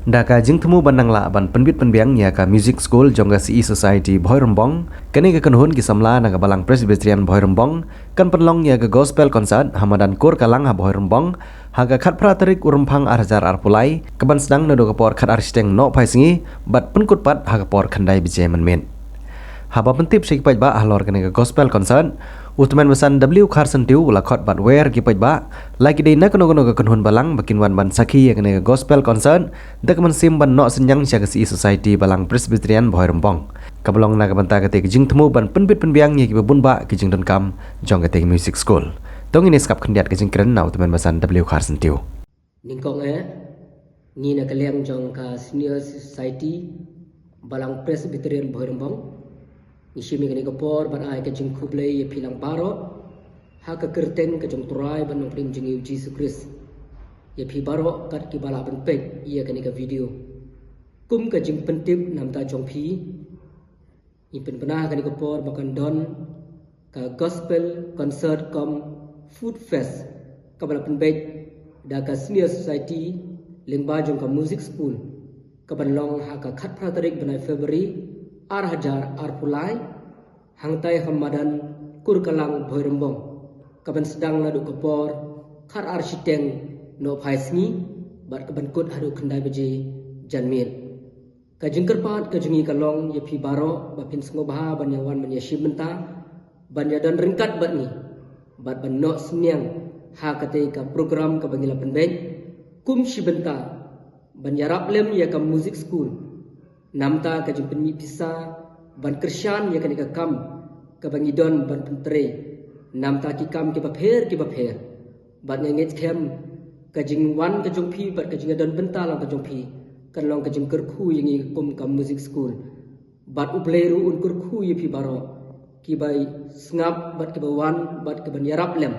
Daka jing temu bandang la ban penbit penbiang nya ka music school jongga CE Society Bhoirembong kani ka kanhun ki samla na ka balang Presbyterian Bhoirembong kan penlong nya ka gospel concert hamadan kur kalang ha Bhoirembong ha ka khat pratarik urumphang arjar arpulai ka ban sedang na do ka por khat arsteng no phaisngi bat penkut pat ha ka por khandai bije men haba pentip sik pai ba ahlor kani ka gospel concert Utman besan W Carson tiu lakot bat wer ki pai ba lagi dei na kono ka kanhun balang bakin wan ban sakhi ya kani ka gospel concert dak man sim ban no senyang sia ka CE Society balang Presbyterian Bhoirembong kablong na ka banta ka te jing temu ban penbit penbiang ni ki bun ba ki jing don kam jong ka te music school tong ini skap khendiat ka jing kren na Utman besan W Carson tiu ningkong ni na kaleng jong ka senior society balang Presbyterian Bhoirembong Nishimi kani kapor ban ai ka jing khuble ye philang baro ha ka kerten ka jong turai ban pring jing yu Jesus Christ ye phi baro kat ki bala ban pek ye kani ka video kum ka jing pentip nam ta jong phi ni pen bana kani kapor bakan don ka gospel concert kom food fest ka bala pen pek da ka senior society lingba jong ka music school ka ban long ha ka khat pratarik banai February ar hajar ar pulai hangtai hamadan kurkalang Bhoirembong kaban sedang ladu kapor khar ar siteng no phaisngi bat kaban kut haru khandai beje janmir ka jingkar pat ka jingi kalong ye phi baro ba pin sngo bha ban yawan man yashib menta ban yadan ringkat bat ni bat ban no sniang ha kate ka program ka bangila penbeng kum shibenta ban yarap lem ya ka music school namta ka jimpen mi pisa ban Krisyan ya kani ka kam ka bangidon ban pentre namta ki kam ki bapher ban nget kem ka jing wan ka jongpi bat ka jing don benta lang ka jongpi kan long ka jing kerkhu yingi kum ka music school bat ubleru un kerkhu yi pi baro ki bai snap bat ki bawan bat ka ban yarap lem